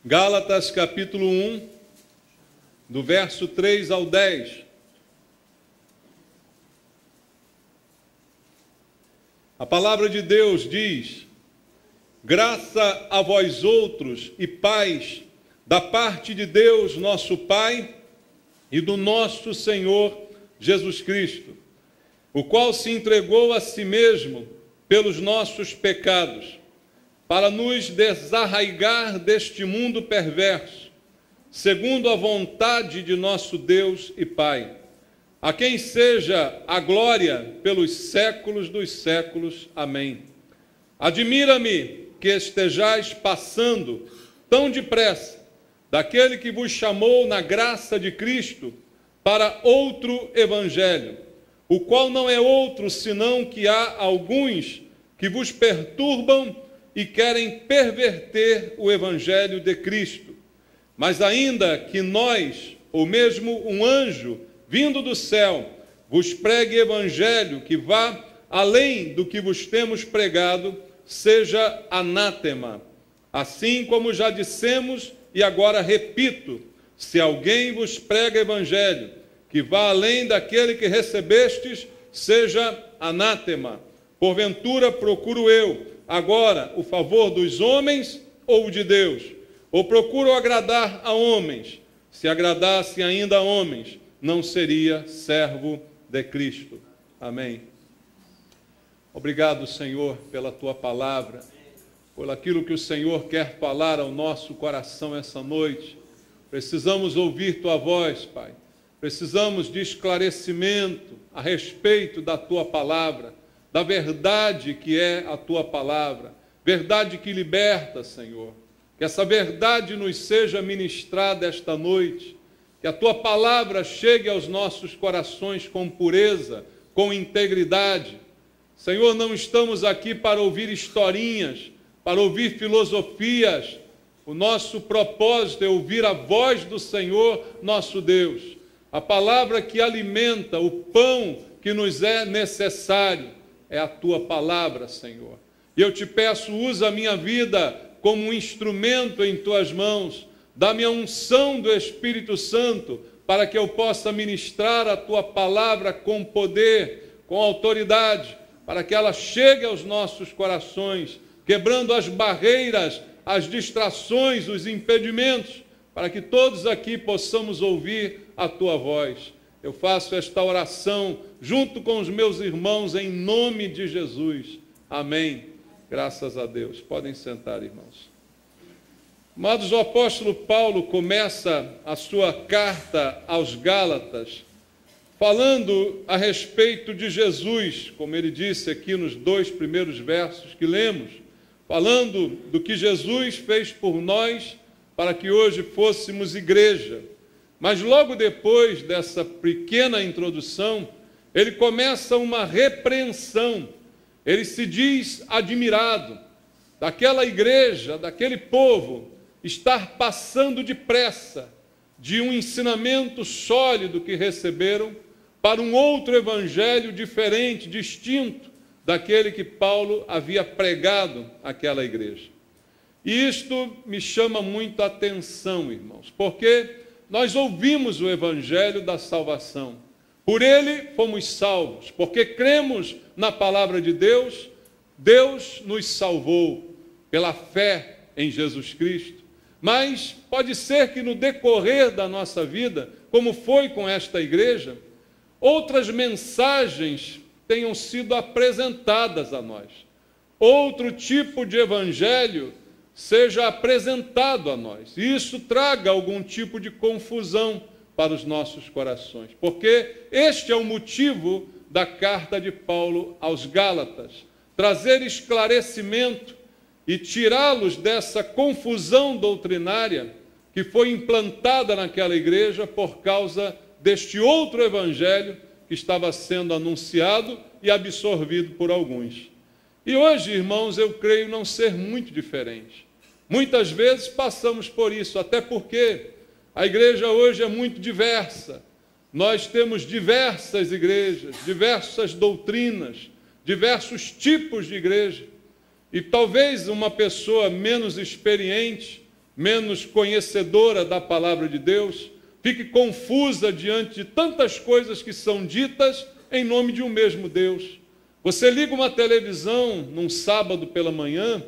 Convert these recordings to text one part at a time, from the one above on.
Gálatas capítulo 1, do verso 3 ao 10. A palavra de Deus diz: graça a vós outros e paz da parte de Deus nosso Pai e do nosso Senhor Jesus Cristo, o qual se entregou a si mesmo pelos nossos pecados, para nos desarraigar deste mundo perverso, segundo a vontade de nosso Deus e Pai, a quem seja a glória pelos séculos dos séculos. Amém. Admira-me que estejais passando tão depressa daquele que vos chamou na graça de Cristo para outro evangelho, o qual não é outro senão que há alguns que vos perturbam e querem perverter o evangelho de Cristo. Mas ainda que nós, ou mesmo um anjo vindo do céu, vos pregue evangelho que vá além do que vos temos pregado, seja anátema. Assim como já dissemos e agora repito, se alguém vos prega evangelho que vá além daquele que recebestes, seja anátema. Porventura procuro eu agora o favor dos homens ou de Deus? Ou procuro agradar a homens? Se agradasse ainda a homens, não seria servo de Cristo. Amém. Obrigado, Senhor, pela tua palavra, por aquilo que o Senhor quer falar ao nosso coração essa noite. Precisamos ouvir tua voz, Pai. Precisamos de esclarecimento a respeito da tua palavra, da verdade que é a tua palavra, verdade que liberta, Senhor. Que essa verdade nos seja ministrada esta noite, que a tua palavra chegue aos nossos corações com pureza, com integridade. Senhor, não estamos aqui para ouvir historinhas, para ouvir filosofias. O nosso propósito é ouvir a voz do Senhor, nosso Deus. A palavra que alimenta, o pão que nos é necessário, é a tua palavra, Senhor. E eu te peço, usa a minha vida como um instrumento em tuas mãos. Dá-me a unção do Espírito Santo para que eu possa ministrar a tua palavra com poder, com autoridade, para que ela chegue aos nossos corações, quebrando as barreiras, as distrações, os impedimentos, para que todos aqui possamos ouvir a tua voz. Eu faço esta oração junto com os meus irmãos em nome de Jesus. Amém. Graças a Deus. Podem sentar, irmãos. Amados, o apóstolo Paulo começa a sua carta aos Gálatas falando a respeito de Jesus, como ele disse aqui nos 2 primeiros versos que lemos, falando do que Jesus fez por nós para que hoje fôssemos igreja. Mas logo depois dessa pequena introdução, ele começa uma repreensão. Ele se diz admirado daquela igreja, daquele povo, estar passando depressa de um ensinamento sólido que receberam para um outro evangelho diferente, distinto daquele que Paulo havia pregado àquela igreja. E isto me chama muito a atenção, irmãos, porque nós ouvimos o evangelho da salvação. Por ele fomos salvos, porque cremos na palavra de Deus. Deus nos salvou pela fé em Jesus Cristo. Mas pode ser que no decorrer da nossa vida, como foi com esta igreja, outras mensagens tenham sido apresentadas a nós. Outro tipo de evangelho seja apresentado a nós. E isso traga algum tipo de confusão para os nossos corações. Porque este é o motivo da carta de Paulo aos Gálatas. Trazer esclarecimento e tirá-los dessa confusão doutrinária que foi implantada naquela igreja por causa deste outro evangelho que estava sendo anunciado e absorvido por alguns. E hoje, irmãos, eu creio não ser muito diferente. Muitas vezes passamos por isso, até porque a igreja hoje é muito diversa. Nós temos diversas igrejas, diversas doutrinas, diversos tipos de igreja. E talvez uma pessoa menos experiente menos conhecedora da palavra de Deus, fique confusa diante de tantas coisas que são ditas em nome de um mesmo Deus. Você liga uma televisão num sábado pela manhã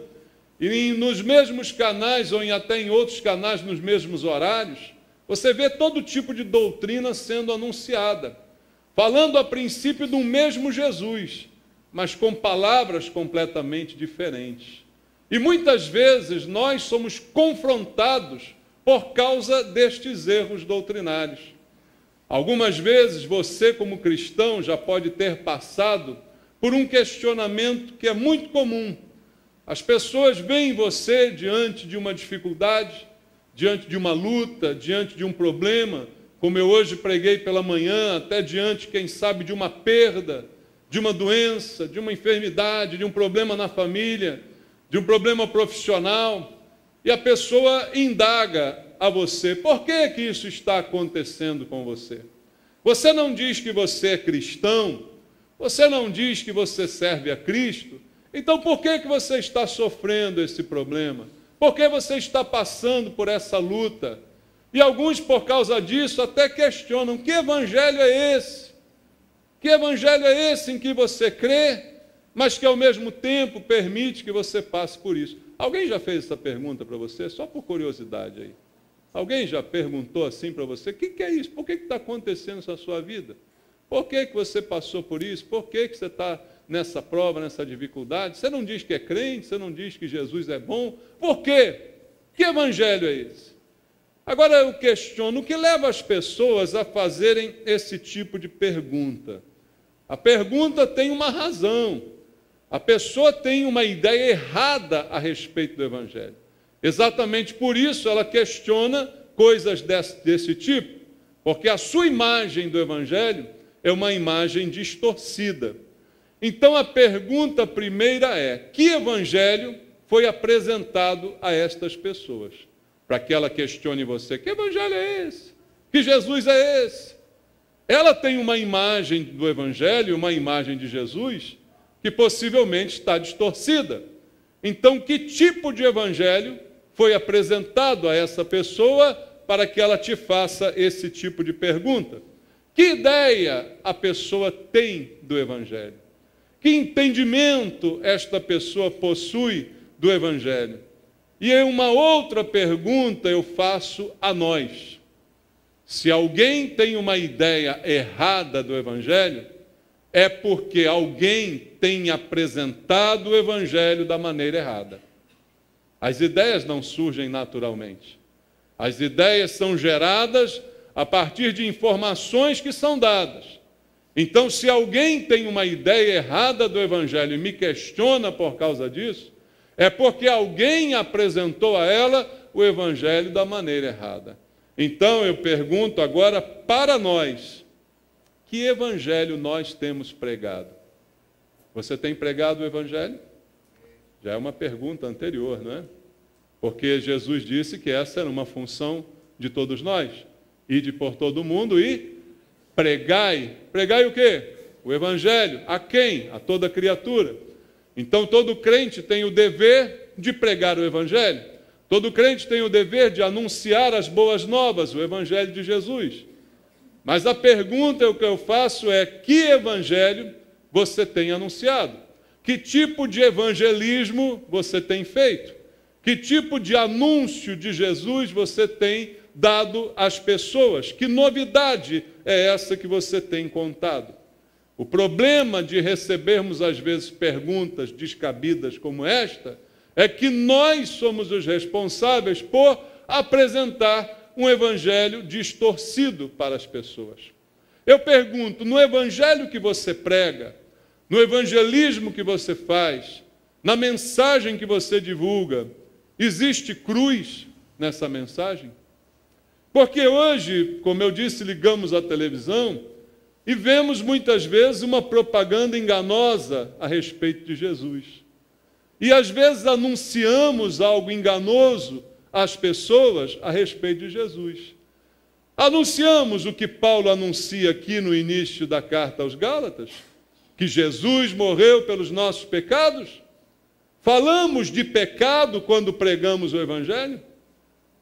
e nos mesmos canais ou até em outros canais nos mesmos horários, você vê todo tipo de doutrina sendo anunciada, falando a princípio do mesmo Jesus, mas com palavras completamente diferentes. E muitas vezes nós somos confrontados por causa destes erros doutrinários. Algumas vezes você, como cristão, já pode ter passado por um questionamento que é muito comum. As pessoas veem você diante de uma dificuldade, diante de uma luta, diante de um problema, como eu hoje preguei pela manhã, até diante, quem sabe, de uma perda, de uma doença, de uma enfermidade, de um problema na família, de um problema profissional, e a pessoa indaga a você: por que que isso está acontecendo com você? Você não diz que você é cristão, você não diz que você serve a Cristo, então por que que você está sofrendo esse problema? Por que você está passando por essa luta? E alguns, por causa disso, até questionam: que evangelho é esse? Que evangelho é esse em que você crê, mas que ao mesmo tempo permite que você passe por isso? Alguém já fez essa pergunta para você, só por curiosidade aí? Alguém já perguntou assim para você: o que é isso? Por que está acontecendo isso na sua vida? Por que você passou por isso? Por que você está nessa prova, nessa dificuldade? Você não diz que é crente, você não diz que Jesus é bom. Por quê? Que evangelho é esse? Agora eu questiono: o que leva as pessoas a fazerem esse tipo de pergunta? A pergunta tem uma razão. A pessoa tem uma ideia errada a respeito do evangelho. Exatamente por isso ela questiona coisas desse tipo, porque a sua imagem do evangelho é uma imagem distorcida. Então a pergunta primeira é: que evangelho foi apresentado a estas pessoas? Para que ela questione você: que evangelho é esse? Que Jesus é esse? Ela tem uma imagem do evangelho, uma imagem de Jesus, que possivelmente está distorcida. Então, que tipo de evangelho foi apresentado a essa pessoa para que ela te faça esse tipo de pergunta? Que ideia a pessoa tem do evangelho? Que entendimento esta pessoa possui do evangelho? E uma outra pergunta eu faço a nós: se alguém tem uma ideia errada do evangelho, é porque alguém tem apresentado o evangelho da maneira errada. As ideias não surgem naturalmente. As ideias são geradas a partir de informações que são dadas. Então, se alguém tem uma ideia errada do evangelho e me questiona por causa disso, é porque alguém apresentou a ela o evangelho da maneira errada. Então, eu pergunto agora para nós: que evangelho nós temos pregado? Você tem pregado o evangelho? Já é uma pergunta anterior, não é? Porque Jesus disse que essa era uma função de todos nós: ide por todo mundo e pregai. Pregai o quê? O evangelho. A quem? A toda criatura. Então todo crente tem o dever de pregar o evangelho. Todo crente tem o dever de anunciar as boas novas, o evangelho de Jesus. Mas a pergunta que eu faço é: que evangelho você tem anunciado? Que tipo de evangelismo você tem feito? Que tipo de anúncio de Jesus você tem dado às pessoas? Que novidade é essa que você tem contado? O problema de recebermos, às vezes, perguntas descabidas como esta é que nós somos os responsáveis por apresentar um evangelho distorcido para as pessoas. Eu pergunto: no evangelho que você prega, no evangelismo que você faz, na mensagem que você divulga, existe cruz nessa mensagem? Porque hoje, como eu disse, ligamos a televisão e vemos muitas vezes uma propaganda enganosa a respeito de Jesus. E às vezes anunciamos algo enganoso às pessoas a respeito de Jesus. Anunciamos o que Paulo anuncia aqui no início da carta aos Gálatas, que Jesus morreu pelos nossos pecados. Falamos de pecado quando pregamos o evangelho?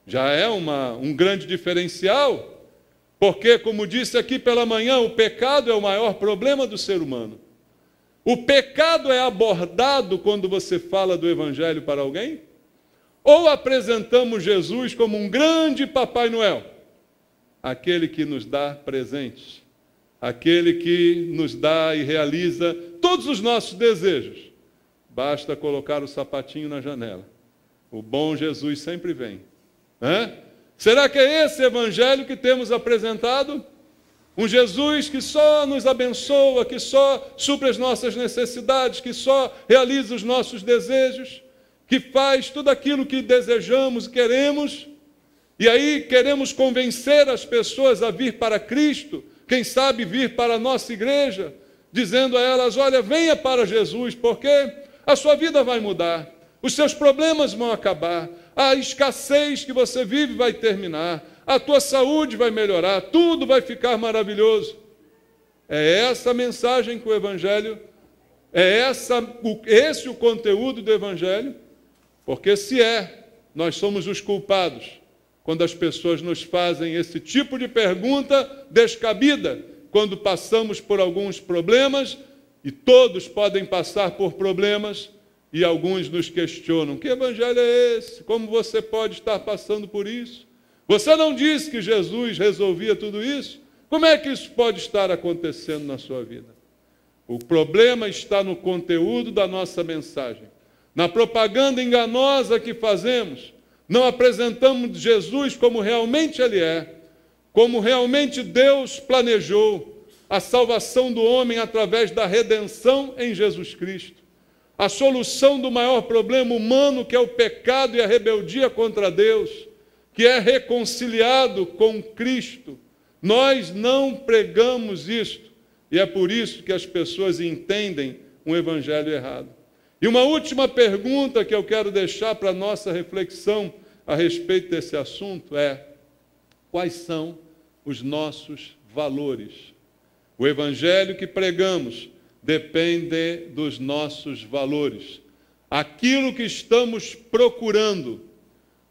Já é um grande diferencial, porque, como disse aqui pela manhã, o pecado é o maior problema do ser humano. O pecado é abordado quando você fala do Evangelho para alguém? Ou apresentamos Jesus como um grande Papai Noel, aquele que nos dá presentes, aquele que nos dá e realiza todos os nossos desejos. Basta colocar o sapatinho na janela. O bom Jesus sempre vem. Será que é esse Evangelho que temos apresentado? Um Jesus que só nos abençoa, que só supre as nossas necessidades, que só realiza os nossos desejos, que faz tudo aquilo que desejamos e queremos, e aí queremos convencer as pessoas a vir para Cristo, quem sabe vir para a nossa igreja, dizendo a elas, olha, venha para Jesus, porque a sua vida vai mudar, os seus problemas vão acabar, a escassez que você vive vai terminar, a tua saúde vai melhorar, tudo vai ficar maravilhoso. É essa a mensagem que o Evangelho, esse o conteúdo do Evangelho, porque se nós somos os culpados quando as pessoas nos fazem esse tipo de pergunta descabida, quando passamos por alguns problemas, e todos podem passar por problemas, e alguns nos questionam, que Evangelho é esse? Como você pode estar passando por isso? Você não disse que Jesus resolvia tudo isso? Como é que isso pode estar acontecendo na sua vida? O problema está no conteúdo da nossa mensagem. Na propaganda enganosa que fazemos, não apresentamos Jesus como realmente Ele é, como realmente Deus planejou a salvação do homem através da redenção em Jesus Cristo. A solução do maior problema humano, que é o pecado e a rebeldia contra Deus, que é reconciliado com Cristo. Nós não pregamos isto, e é por isso que as pessoas entendem um evangelho errado. E uma última pergunta que eu quero deixar para a nossa reflexão a respeito desse assunto é: quais são os nossos valores? O evangelho que pregamos depende dos nossos valores. Aquilo que estamos procurando,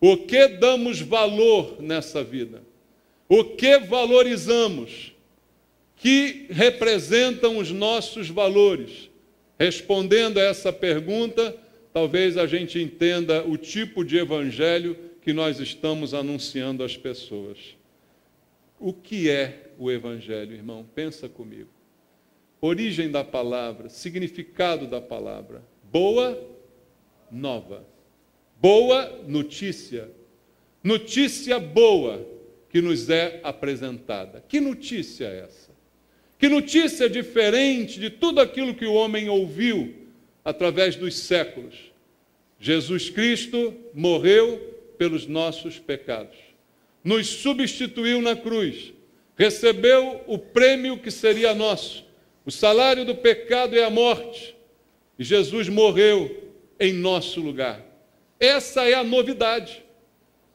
o que damos valor nessa vida? O que valorizamos? Que representam os nossos valores? Respondendo a essa pergunta, talvez a gente entenda o tipo de evangelho que nós estamos anunciando às pessoas. O que é o evangelho, irmão? Pensa comigo. Origem da palavra, significado da palavra. Boa nova. Boa notícia. Notícia boa que nos é apresentada. Que notícia é essa? Que notícia diferente de tudo aquilo que o homem ouviu através dos séculos? Jesus Cristo morreu pelos nossos pecados. Nos substituiu na cruz. Recebeu o prêmio que seria nosso. O salário do pecado é a morte. E Jesus morreu em nosso lugar. Essa é a novidade.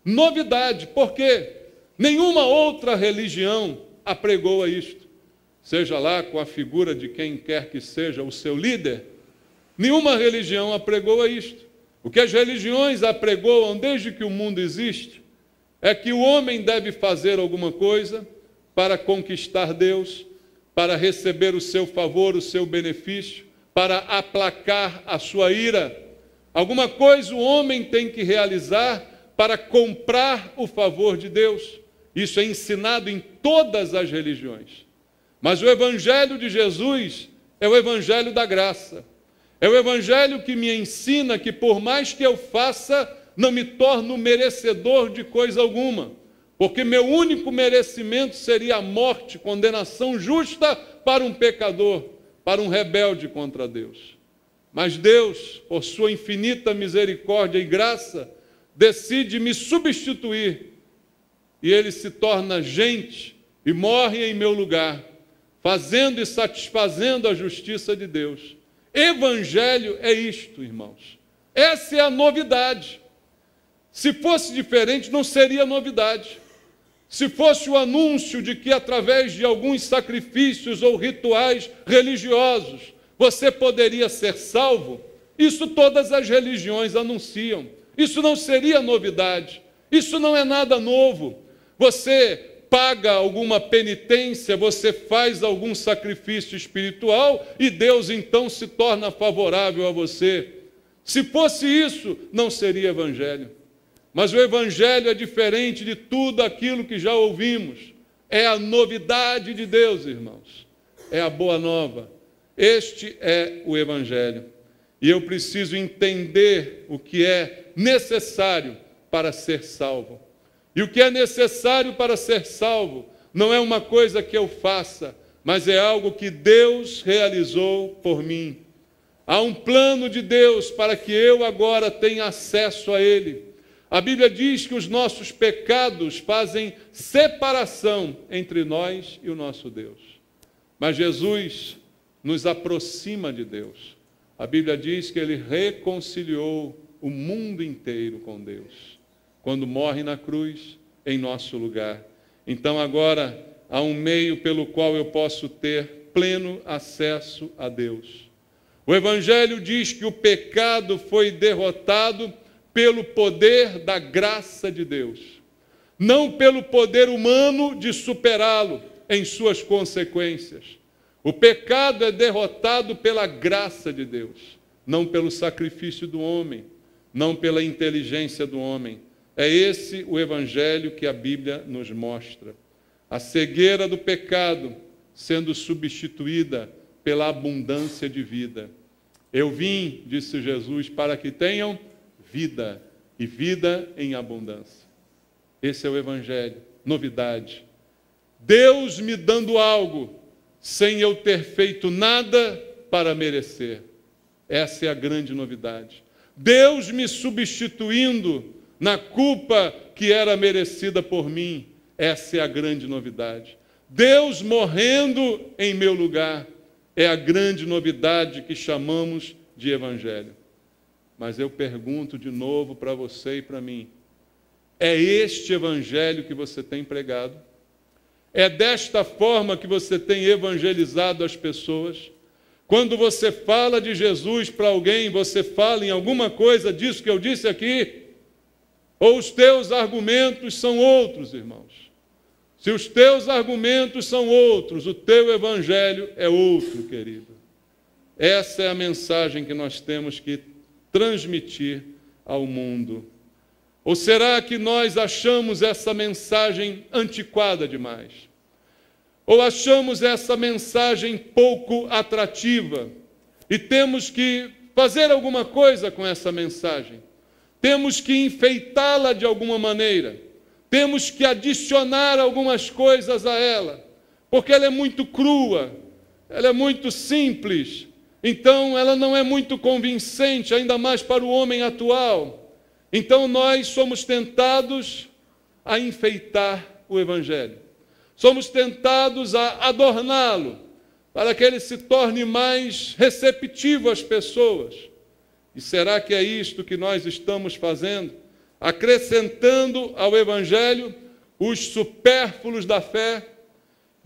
Novidade, porque nenhuma outra religião apregoa isto. Seja lá com a figura de quem quer que seja o seu líder, nenhuma religião apregoa isto. O que as religiões apregoam desde que o mundo existe é que o homem deve fazer alguma coisa para conquistar Deus, para receber o seu favor, o seu benefício, para aplacar a sua ira. Alguma coisa o homem tem que realizar para comprar o favor de Deus. Isso é ensinado em todas as religiões. Mas o evangelho de Jesus é o evangelho da graça. É o evangelho que me ensina que por mais que eu faça, não me torno merecedor de coisa alguma. Porque meu único merecimento seria a morte, condenação justa para um pecador, para um rebelde contra Deus. Mas Deus, por sua infinita misericórdia e graça, decide me substituir. E Ele se torna gente e morre em meu lugar, fazendo e satisfazendo a justiça de Deus. Evangelho é isto, irmãos. Essa é a novidade. Se fosse diferente, não seria novidade. Se fosse o anúncio de que através de alguns sacrifícios ou rituais religiosos você poderia ser salvo, isso todas as religiões anunciam. Isso não seria novidade. Isso não é nada novo. Você paga alguma penitência, você faz algum sacrifício espiritual e Deus então se torna favorável a você. Se fosse isso, não seria evangelho. Mas o evangelho é diferente de tudo aquilo que já ouvimos. É a novidade de Deus, irmãos. É a boa nova. Este é o evangelho. E eu preciso entender o que é necessário para ser salvo. E o que é necessário para ser salvo não é uma coisa que eu faça, mas é algo que Deus realizou por mim. Há um plano de Deus para que eu agora tenha acesso a Ele. A Bíblia diz que os nossos pecados fazem separação entre nós e o nosso Deus. Mas Jesus nos aproxima de Deus. A Bíblia diz que Ele reconciliou o mundo inteiro com Deus, quando morre na cruz em nosso lugar. Então agora há um meio pelo qual eu posso ter pleno acesso a Deus. O Evangelho diz que o pecado foi derrotado pelo poder da graça de Deus, não pelo poder humano de superá-lo em suas consequências. O pecado é derrotado pela graça de Deus, não pelo sacrifício do homem, não pela inteligência do homem. É esse o evangelho que a Bíblia nos mostra. A cegueira do pecado sendo substituída pela abundância de vida. Eu vim, disse Jesus, para que tenham vida, e vida em abundância. Esse é o evangelho, novidade. Deus me dando algo, sem eu ter feito nada para merecer. Essa é a grande novidade. Deus me substituindo na culpa que era merecida por mim. Essa é a grande novidade. Deus morrendo em meu lugar é a grande novidade que chamamos de evangelho. Mas eu pergunto de novo para você e para mim: é este evangelho que você tem pregado? É desta forma que você tem evangelizado as pessoas? Quando você fala de Jesus para alguém, você fala em alguma coisa disso que eu disse aqui? Ou os teus argumentos são outros, irmãos? Se os teus argumentos são outros, o teu evangelho é outro, querido. Essa é a mensagem que nós temos que transmitir ao mundo. Ou será que nós achamos essa mensagem antiquada demais? Ou achamos essa mensagem pouco atrativa e temos que fazer alguma coisa com essa mensagem? Temos que enfeitá-la de alguma maneira, temos que adicionar algumas coisas a ela, porque ela é muito crua, ela é muito simples, então ela não é muito convincente, ainda mais para o homem atual. Então nós somos tentados a enfeitar o evangelho, somos tentados a adorná-lo, para que ele se torne mais receptivo às pessoas. E será que é isto que nós estamos fazendo? Acrescentando ao evangelho os supérfluos da fé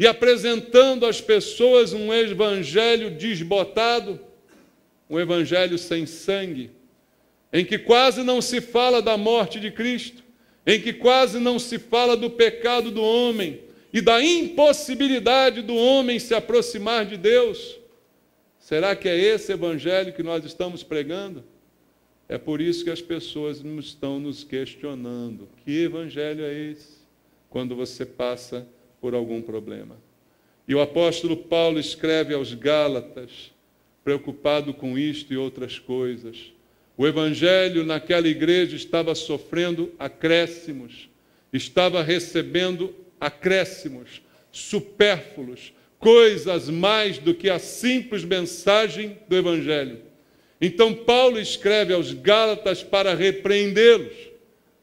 e apresentando às pessoas um evangelho desbotado, um evangelho sem sangue, em que quase não se fala da morte de Cristo, em que quase não se fala do pecado do homem e da impossibilidade do homem se aproximar de Deus. Será que é esse evangelho que nós estamos pregando? É por isso que as pessoas estão nos questionando. Que evangelho é esse? Quando você passa por algum problema. E o apóstolo Paulo escreve aos Gálatas, preocupado com isto e outras coisas. O evangelho naquela igreja estava sofrendo acréscimos, estava recebendo acréscimos, supérfluos, coisas mais do que a simples mensagem do evangelho. Então Paulo escreve aos Gálatas para repreendê-los.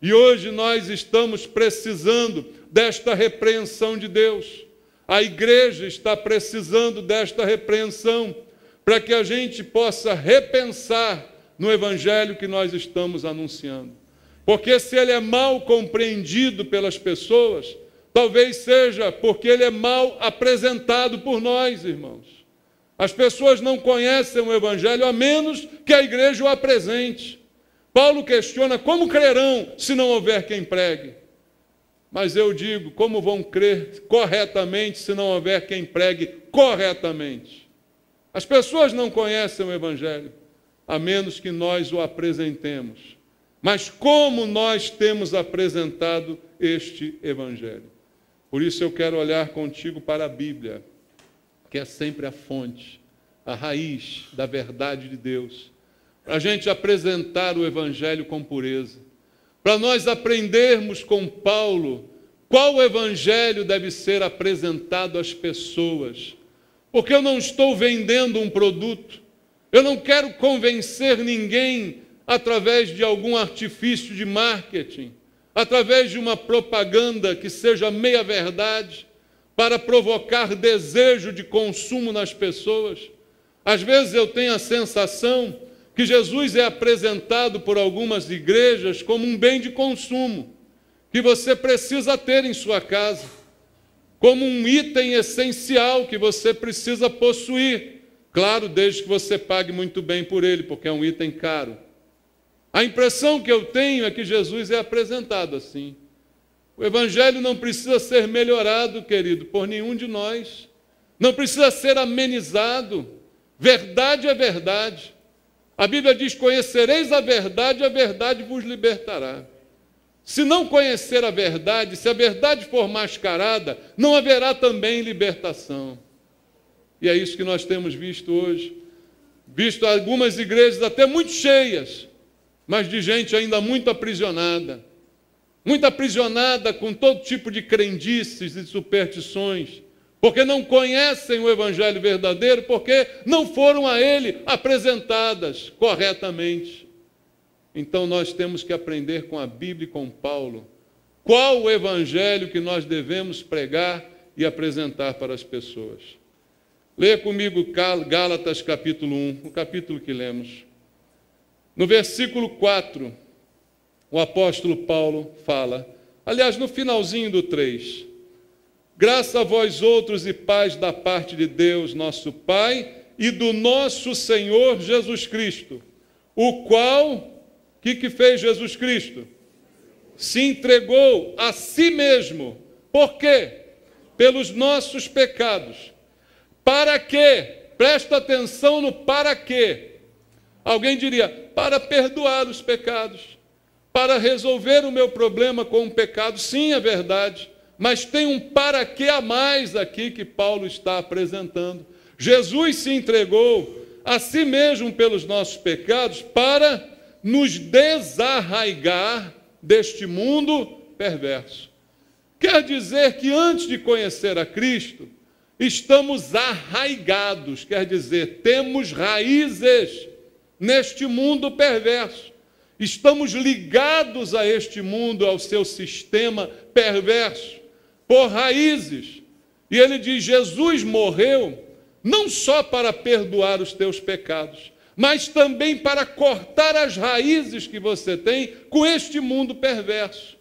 E hoje nós estamos precisando desta repreensão de Deus. A igreja está precisando desta repreensão para que a gente possa repensar no evangelho que nós estamos anunciando. Porque se ele é mal compreendido pelas pessoas, talvez seja porque ele é mal apresentado por nós, irmãos. As pessoas não conhecem o evangelho a menos que a igreja o apresente. Paulo questiona como crerão se não houver quem pregue. Mas eu digo, como vão crer corretamente se não houver quem pregue corretamente? As pessoas não conhecem o Evangelho, a menos que nós o apresentemos. Mas como nós temos apresentado este Evangelho? Por isso eu quero olhar contigo para a Bíblia, que é sempre a fonte, a raiz da verdade de Deus, para a gente apresentar o Evangelho com pureza, para nós aprendermos com Paulo qual o Evangelho deve ser apresentado às pessoas, porque eu não estou vendendo um produto, eu não quero convencer ninguém através de algum artifício de marketing, através de uma propaganda que seja meia-verdade, para provocar desejo de consumo nas pessoas. Às vezes eu tenho a sensação que Jesus é apresentado por algumas igrejas como um bem de consumo, que você precisa ter em sua casa, como um item essencial que você precisa possuir. Claro, desde que você pague muito bem por ele, porque é um item caro. A impressão que eu tenho é que Jesus é apresentado assim. O Evangelho não precisa ser melhorado, querido, por nenhum de nós. Não precisa ser amenizado. Verdade é verdade. A Bíblia diz, conhecereis a verdade vos libertará. Se não conhecer a verdade, se a verdade for mascarada, não haverá também libertação. E é isso que nós temos visto hoje. Visto algumas igrejas até muito cheias, mas de gente ainda muito aprisionada com todo tipo de crendices e superstições, porque não conhecem o Evangelho verdadeiro, porque não foram a ele apresentadas corretamente. Então nós temos que aprender com a Bíblia e com Paulo qual o Evangelho que nós devemos pregar e apresentar para as pessoas. Leia comigo Gálatas capítulo 1, o capítulo que lemos. No versículo 4, o apóstolo Paulo fala, aliás, no finalzinho do 3, graça a vós outros e paz da parte de Deus, nosso Pai, e do nosso Senhor Jesus Cristo, o qual, o que fez Jesus Cristo? Se entregou a si mesmo. Por quê? Pelos nossos pecados. Para quê? Presta atenção no para quê. Alguém diria, para perdoar os pecados, para resolver o meu problema com o pecado. Sim, é verdade, mas tem um para quê a mais aqui que Paulo está apresentando. Jesus se entregou a si mesmo pelos nossos pecados para nos desarraigar deste mundo perverso. Quer dizer que antes de conhecer a Cristo, estamos arraigados, quer dizer, temos raízes neste mundo perverso. Estamos ligados a este mundo, ao seu sistema perverso, por raízes. E ele diz, Jesus morreu não só para perdoar os teus pecados, mas também para cortar as raízes que você tem com este mundo perverso.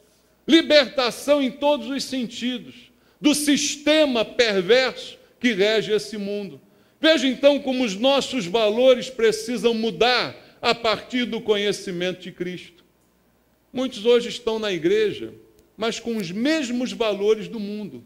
Libertação em todos os sentidos, do sistema perverso que rege esse mundo. Veja então como os nossos valores precisam mudar a partir do conhecimento de Cristo. Muitos hoje estão na igreja, mas com os mesmos valores do mundo,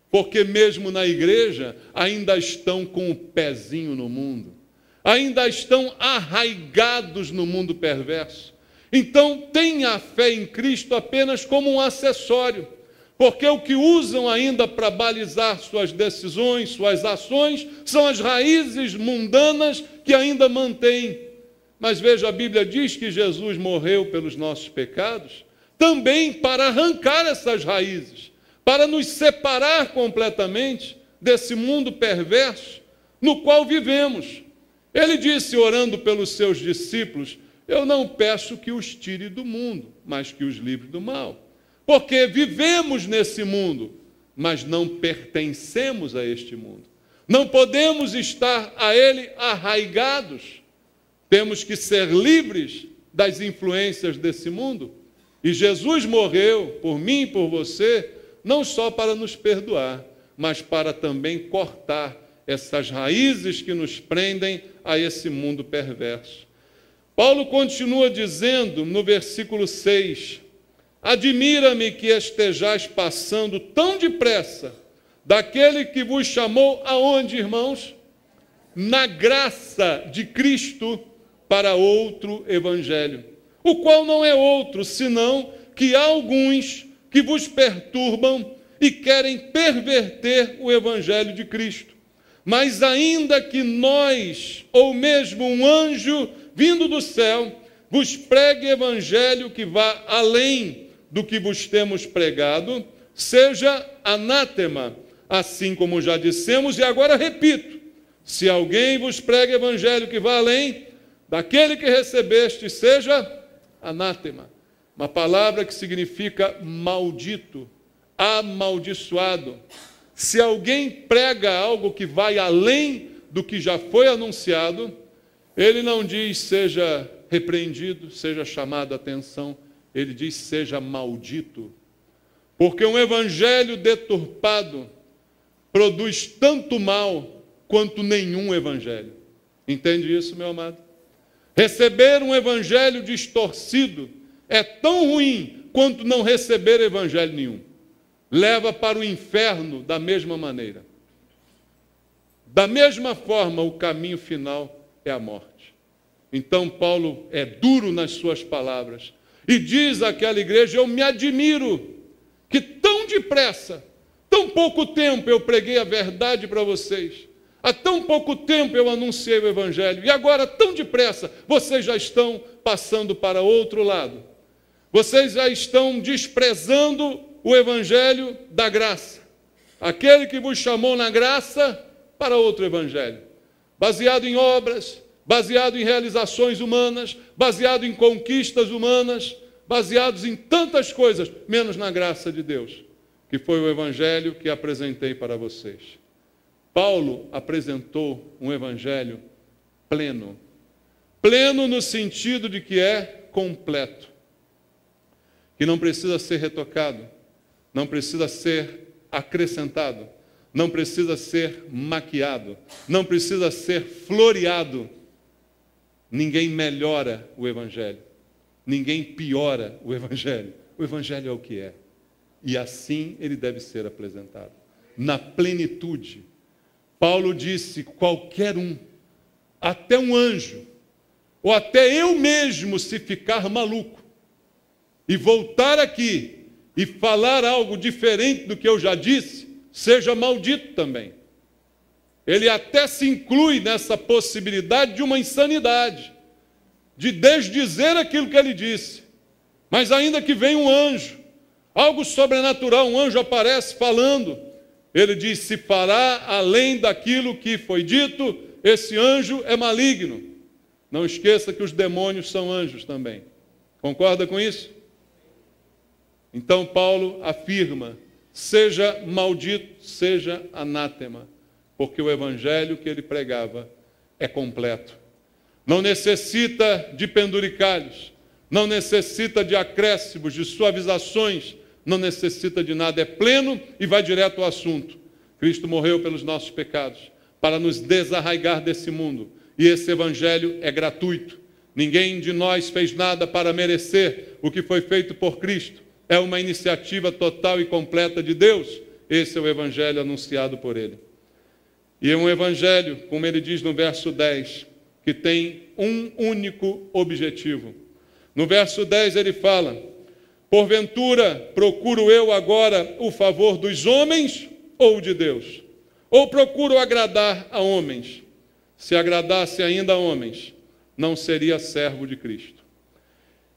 porque mesmo na igreja ainda estão com o pezinho no mundo, ainda estão arraigados no mundo perverso. Então tenha a fé em Cristo apenas como um acessório, porque o que usam ainda para balizar suas decisões, suas ações, são as raízes mundanas que ainda mantêm. Mas veja, a Bíblia diz que Jesus morreu pelos nossos pecados, também para arrancar essas raízes, para nos separar completamente desse mundo perverso no qual vivemos. Ele disse, orando pelos seus discípulos, eu não peço que os tire do mundo, mas que os livre do mal. Porque vivemos nesse mundo, mas não pertencemos a este mundo. Não podemos estar a ele arraigados. Temos que ser livres das influências desse mundo. E Jesus morreu por mim e por você, não só para nos perdoar, mas para também cortar essas raízes que nos prendem a esse mundo perverso. Paulo continua dizendo no versículo 6, admira-me que estejais passando tão depressa daquele que vos chamou aonde, irmãos? Na graça de Cristo para outro evangelho, o qual não é outro, senão que há alguns que vos perturbam e querem perverter o evangelho de Cristo. Mas ainda que nós, ou mesmo um anjo vindo do céu, vos pregue evangelho que vá além do que vos temos pregado, seja anátema, assim como já dissemos, e agora repito, se alguém vos prega evangelho que vá além daquele que recebeste, seja anátema. Uma palavra que significa maldito, amaldiçoado. Se alguém prega algo que vai além do que já foi anunciado, ele não diz seja repreendido, seja chamado a atenção, ele diz seja maldito. Porque um evangelho deturpado produz tanto mal quanto nenhum evangelho. Entende isso, meu amado? Receber um evangelho distorcido é tão ruim quanto não receber evangelho nenhum. Leva para o inferno da mesma maneira. Da mesma forma, o caminho final é a morte. Então, Paulo é duro nas suas palavras e diz àquela igreja, eu me admiro que tão depressa, tão pouco tempo eu preguei a verdade para vocês, há tão pouco tempo eu anunciei o evangelho, e agora, tão depressa, vocês já estão passando para outro lado. Vocês já estão desprezando o evangelho da graça. Aquele que vos chamou na graça para outro evangelho. Baseado em obras, baseado em realizações humanas, baseado em conquistas humanas, baseados em tantas coisas, menos na graça de Deus, que foi o evangelho que apresentei para vocês. Paulo apresentou um evangelho pleno. Pleno no sentido de que é completo. Que não precisa ser retocado, não precisa ser acrescentado, não precisa ser maquiado, não precisa ser floreado. Ninguém melhora o evangelho, ninguém piora o evangelho. O evangelho é o que é, e assim ele deve ser apresentado, na plenitude. Paulo disse, qualquer um, até um anjo, ou até eu mesmo, se ficar maluco, e voltar aqui, e falar algo diferente do que eu já disse, seja maldito também. Ele até se inclui nessa possibilidade de uma insanidade, de desdizer aquilo que ele disse. Mas ainda que venha um anjo, algo sobrenatural, um anjo aparece falando, ele diz, se fará além daquilo que foi dito, esse anjo é maligno. Não esqueça que os demônios são anjos também. Concorda com isso? Então Paulo afirma, seja maldito, seja anátema, porque o evangelho que ele pregava é completo. Não necessita de penduricalhos, não necessita de acréscimos, de suavizações, não necessita de nada, é pleno e vai direto ao assunto. Cristo morreu pelos nossos pecados, para nos desarraigar desse mundo, e esse evangelho é gratuito. Ninguém de nós fez nada para merecer o que foi feito por Cristo. É uma iniciativa total e completa de Deus. Esse é o evangelho anunciado por ele. E é um evangelho, como ele diz no verso 10, que tem um único objetivo. No verso 10 ele fala, porventura procuro eu agora o favor dos homens ou de Deus? Ou procuro agradar a homens? Se agradasse ainda a homens, não seria servo de Cristo.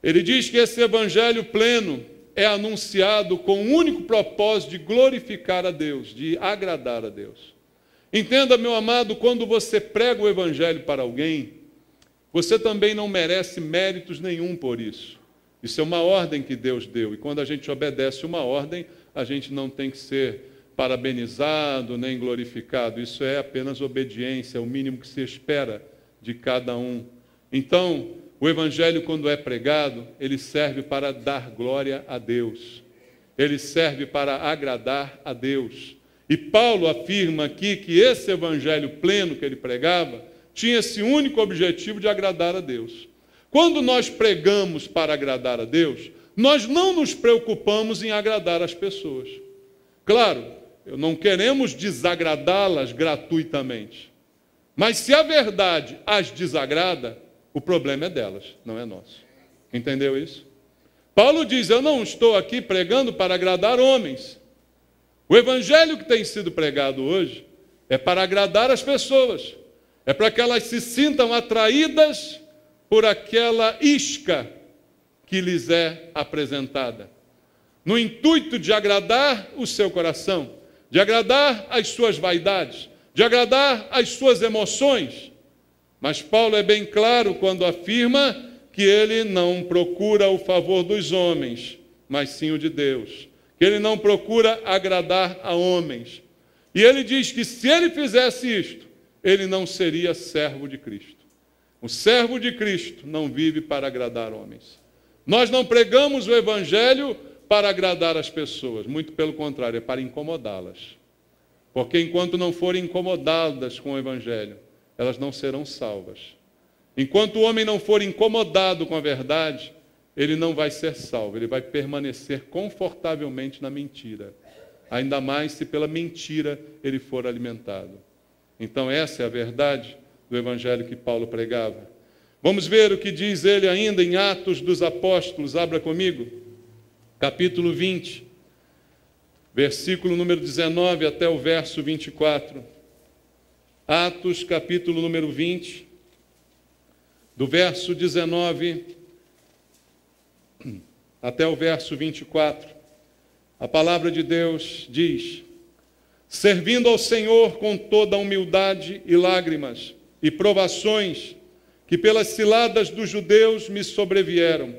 Ele diz que esse evangelho pleno é anunciado com o único propósito de glorificar a Deus, de agradar a Deus. Entenda, meu amado, quando você prega o evangelho para alguém, você também não merece méritos nenhum por isso. Isso é uma ordem que Deus deu, e quando a gente obedece uma ordem, a gente não tem que ser parabenizado nem glorificado. Isso é apenas obediência, é o mínimo que se espera de cada um. Então, o evangelho, quando é pregado, ele serve para dar glória a Deus. Ele serve para agradar a Deus. E Paulo afirma aqui que esse evangelho pleno que ele pregava tinha esse único objetivo de agradar a Deus. Quando nós pregamos para agradar a Deus, nós não nos preocupamos em agradar as pessoas. Claro, não queremos desagradá-las gratuitamente. Mas se a verdade as desagrada, o problema é delas, não é nosso. Entendeu isso? Paulo diz, eu não estou aqui pregando para agradar homens. O evangelho que tem sido pregado hoje é para agradar as pessoas. É para que elas se sintam atraídas por aquela isca que lhes é apresentada. No intuito de agradar o seu coração, de agradar as suas vaidades, de agradar as suas emoções. Mas Paulo é bem claro quando afirma que ele não procura o favor dos homens, mas sim o de Deus. Que ele não procura agradar a homens. E ele diz que se ele fizesse isto, ele não seria servo de Cristo. O servo de Cristo não vive para agradar homens. Nós não pregamos o evangelho para agradar as pessoas, muito pelo contrário, é para incomodá-las. Porque enquanto não forem incomodadas com o evangelho, elas não serão salvas. Enquanto o homem não for incomodado com a verdade, ele não vai ser salvo, ele vai permanecer confortavelmente na mentira. Ainda mais se pela mentira ele for alimentado. Então essa é a verdade do evangelho que Paulo pregava. Vamos ver o que diz ele ainda em Atos dos Apóstolos, abra comigo, capítulo 20, versículo número 19 até o verso 24. Atos, capítulo número 20, do verso 19 até o verso 24. A palavra de Deus diz: servindo ao Senhor com toda a humildade e lágrimas e provações que pelas ciladas dos judeus me sobrevieram,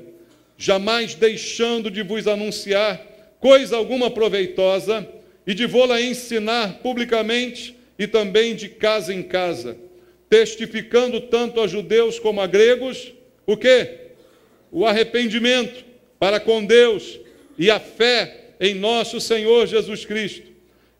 jamais deixando de vos anunciar coisa alguma proveitosa e de vô-la ensinar publicamente e também de casa em casa, testificando tanto a judeus como a gregos, o quê? O arrependimento para com Deus e a fé em nosso Senhor Jesus Cristo.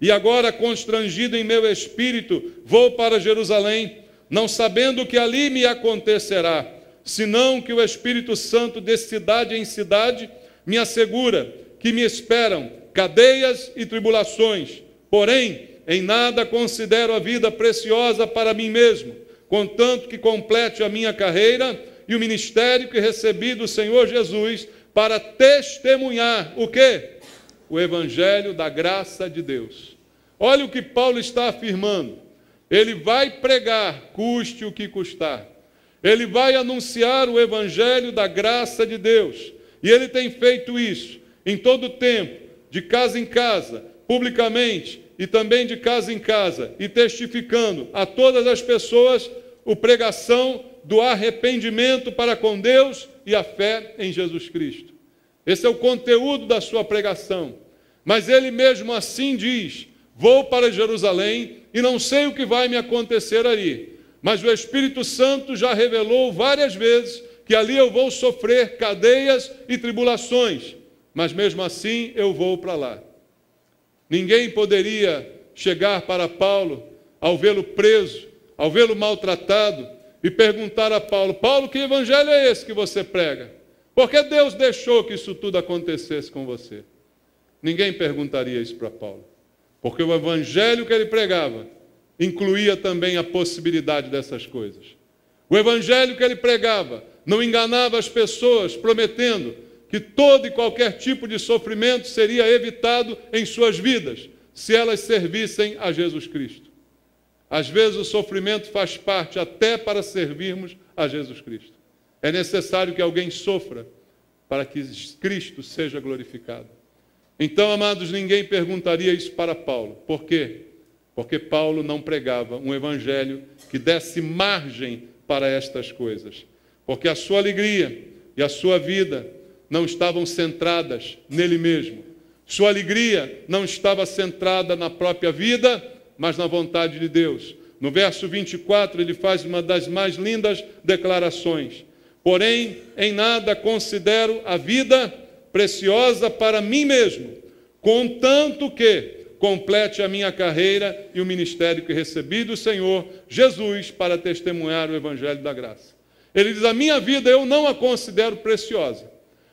E agora, constrangido em meu espírito, vou para Jerusalém, não sabendo o que ali me acontecerá, senão que o Espírito Santo de cidade em cidade me assegura que me esperam cadeias e tribulações. Porém, em nada considero a vida preciosa para mim mesmo, contanto que complete a minha carreira e o ministério que recebi do Senhor Jesus para testemunhar o quê? O evangelho da graça de Deus. Olha o que Paulo está afirmando. Ele vai pregar, custe o que custar. Ele vai anunciar o evangelho da graça de Deus. E ele tem feito isso em todo o tempo, de casa em casa, publicamente e também de casa em casa, e testificando a todas as pessoas a pregação do arrependimento para com Deus e a fé em Jesus Cristo. Esse é o conteúdo da sua pregação. Mas ele mesmo assim diz: vou para Jerusalém e não sei o que vai me acontecer ali. Mas o Espírito Santo já revelou várias vezes que ali eu vou sofrer cadeias e tribulações. Mas mesmo assim eu vou para lá. Ninguém poderia chegar para Paulo ao vê-lo preso, ao vê-lo maltratado e perguntar a Paulo: Paulo, que evangelho é esse que você prega? Por que Deus deixou que isso tudo acontecesse com você? Ninguém perguntaria isso para Paulo. Porque o evangelho que ele pregava incluía também a possibilidade dessas coisas. O evangelho que ele pregava não enganava as pessoas, prometendo que todo e qualquer tipo de sofrimento seria evitado em suas vidas, se elas servissem a Jesus Cristo. Às vezes o sofrimento faz parte até para servirmos a Jesus Cristo. É necessário que alguém sofra para que Cristo seja glorificado. Então, amados, ninguém perguntaria isso para Paulo. Por quê? Porque Paulo não pregava um evangelho que desse margem para estas coisas. Porque a sua alegria e a sua vida não estavam centradas nele mesmo. Sua alegria não estava centrada na própria vida, mas na vontade de Deus. No verso 24, ele faz uma das mais lindas declarações. Porém, em nada considero a vida preciosa para mim mesmo, contanto que complete a minha carreira e o ministério que recebi do Senhor Jesus para testemunhar o evangelho da graça. Ele diz, a minha vida eu não a considero preciosa.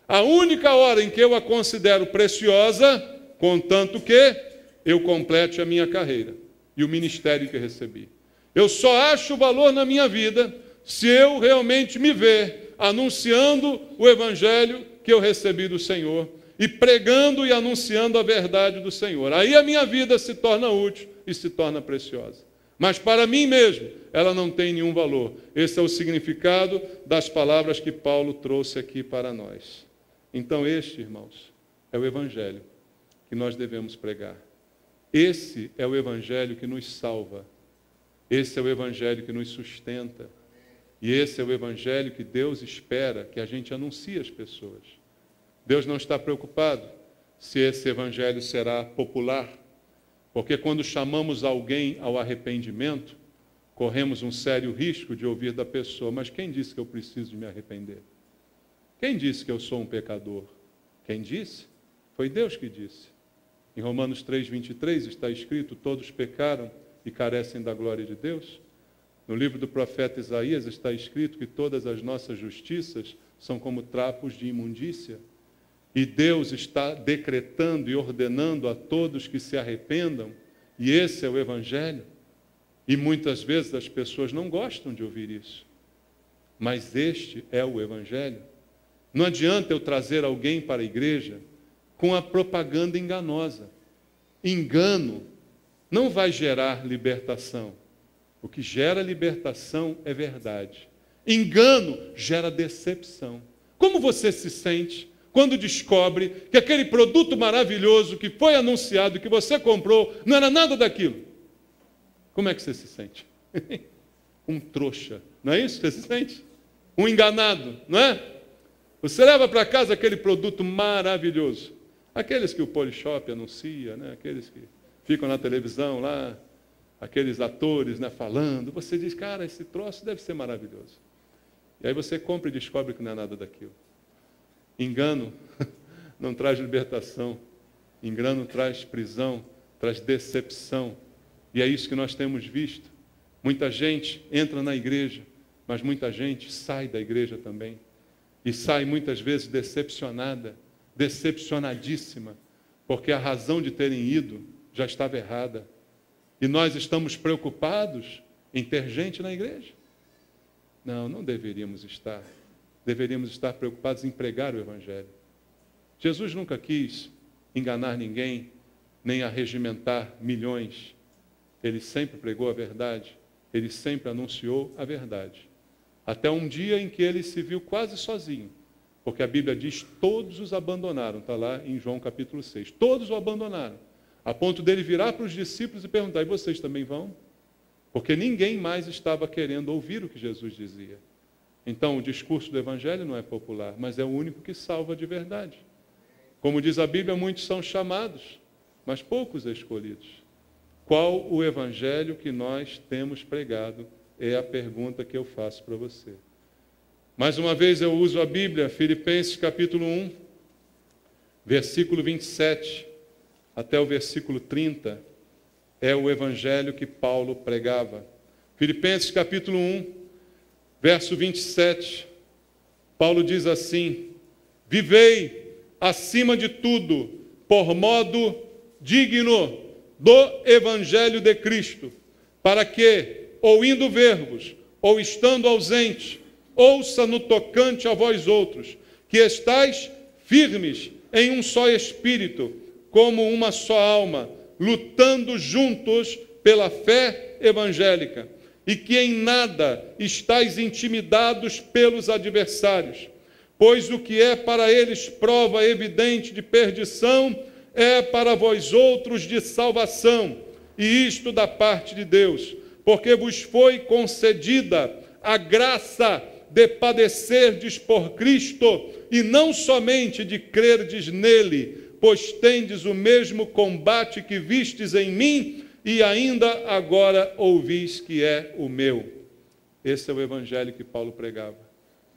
A única hora em que eu a considero preciosa, contanto que eu complete a minha carreira e o ministério que recebi. Eu só acho valor na minha vida se eu realmente me ver anunciando o evangelho que eu recebi do Senhor e pregando e anunciando a verdade do Senhor. Aí a minha vida se torna útil e se torna preciosa. Mas para mim mesmo, ela não tem nenhum valor. Esse é o significado das palavras que Paulo trouxe aqui para nós. Então este, irmãos, é o evangelho que nós devemos pregar. Esse é o evangelho que nos salva. Esse é o evangelho que nos sustenta. E esse é o evangelho que Deus espera que a gente anuncie às pessoas. Deus não está preocupado se esse evangelho será popular, porque quando chamamos alguém ao arrependimento, corremos um sério risco de ouvir da pessoa, mas quem disse que eu preciso de me arrepender? Quem disse que eu sou um pecador? Quem disse? Foi Deus que disse. Em Romanos 3:23 está escrito, todos pecaram e carecem da glória de Deus. No livro do profeta Isaías está escrito que todas as nossas justiças são como trapos de imundícia. E Deus está decretando e ordenando a todos que se arrependam. E esse é o evangelho. E muitas vezes as pessoas não gostam de ouvir isso. Mas este é o evangelho. Não adianta eu trazer alguém para a igreja com a propaganda enganosa. Engano não vai gerar libertação. O que gera libertação é verdade. Engano gera decepção. Como você se sente quando descobre que aquele produto maravilhoso que foi anunciado, que você comprou, não era nada daquilo? Como é que você se sente? Um trouxa, não é isso que você se sente? Um enganado, não é? Você leva para casa aquele produto maravilhoso. Aqueles que o Polishop anuncia, né? Aqueles que ficam na televisão lá, aqueles atores, né, falando. Você diz, cara, esse troço deve ser maravilhoso. E aí você compra e descobre que não é nada daquilo. Engano não traz libertação. Engano traz prisão, traz decepção. E é isso que nós temos visto. Muita gente entra na igreja, mas muita gente sai da igreja também. E sai muitas vezes decepcionada, decepcionadíssima, porque a razão de terem ido já estava errada. E nós estamos preocupados em ter gente na igreja? Não, não deveríamos estar. Deveríamos estar preocupados em pregar o evangelho. Jesus nunca quis enganar ninguém, nem arregimentar milhões. Ele sempre pregou a verdade. Ele sempre anunciou a verdade. Até um dia em que ele se viu quase sozinho. Porque a Bíblia diz, todos os abandonaram. Está lá em João capítulo 6. Todos o abandonaram. A ponto dele virar para os discípulos e perguntar, e vocês também vão? Porque ninguém mais estava querendo ouvir o que Jesus dizia. Então, o discurso do Evangelho não é popular, mas é o único que salva de verdade. Como diz a Bíblia, muitos são chamados, mas poucos escolhidos. Qual o Evangelho que nós temos pregado? É a pergunta que eu faço para você. Mais uma vez eu uso a Bíblia, Filipenses capítulo 1, versículo 27, até o versículo 30, é o Evangelho que Paulo pregava. Filipenses capítulo 1, verso 27, Paulo diz assim, vivei acima de tudo, por modo digno do Evangelho de Cristo, para que, ou indo ver-vos, ou estando ausente, ouça no tocante a vós outros, que estáis firmes em um só espírito, como uma só alma, lutando juntos pela fé evangélica, e que em nada estáis intimidados pelos adversários, pois o que é para eles prova evidente de perdição, é para vós outros de salvação, e isto da parte de Deus, porque vos foi concedida a graça de padecerdes por Cristo, e não somente de crerdes nele, pois tendes o mesmo combate que vistes em mim, e ainda agora ouvis que é o meu. Esse é o evangelho que Paulo pregava.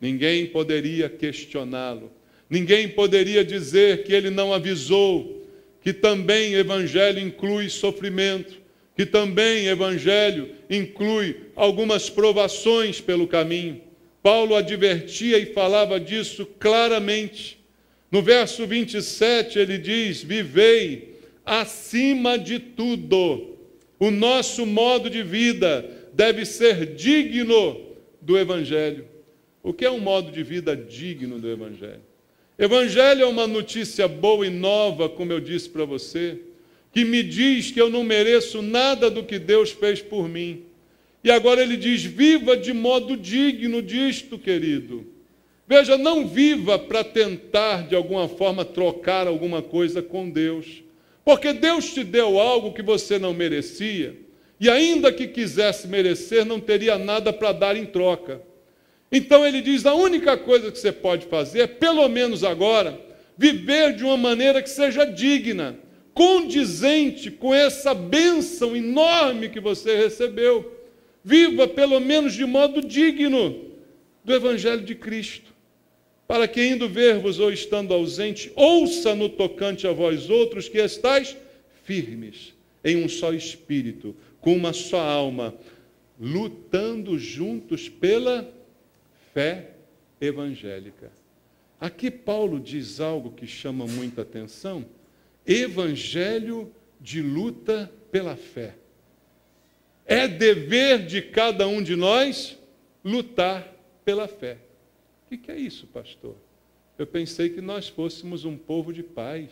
Ninguém poderia questioná-lo. Ninguém poderia dizer que ele não avisou que também evangelho inclui sofrimento, que também evangelho inclui algumas provações pelo caminho. Paulo advertia e falava disso claramente. No verso 27 ele diz: vivei acima de tudo. O nosso modo de vida deve ser digno do Evangelho. O que é um modo de vida digno do Evangelho? Evangelho é uma notícia boa e nova, como eu disse para você, que me diz que eu não mereço nada do que Deus fez por mim. E agora ele diz: viva de modo digno disto, querido. Veja, não viva para tentar, de alguma forma, trocar alguma coisa com Deus. Porque Deus te deu algo que você não merecia, e ainda que quisesse merecer, não teria nada para dar em troca. Então ele diz: a única coisa que você pode fazer é, pelo menos agora, viver de uma maneira que seja digna, condizente com essa bênção enorme que você recebeu. Viva, pelo menos, de modo digno do Evangelho de Cristo, para que, indo ver-vos ou estando ausente, ouça no tocante a vós outros que estáis firmes, em um só espírito, com uma só alma, lutando juntos pela fé evangélica. Aqui Paulo diz algo que chama muita atenção: evangelho de luta pela fé. É dever de cada um de nós lutar pela fé. O que é isso, pastor? Eu pensei que nós fôssemos um povo de paz.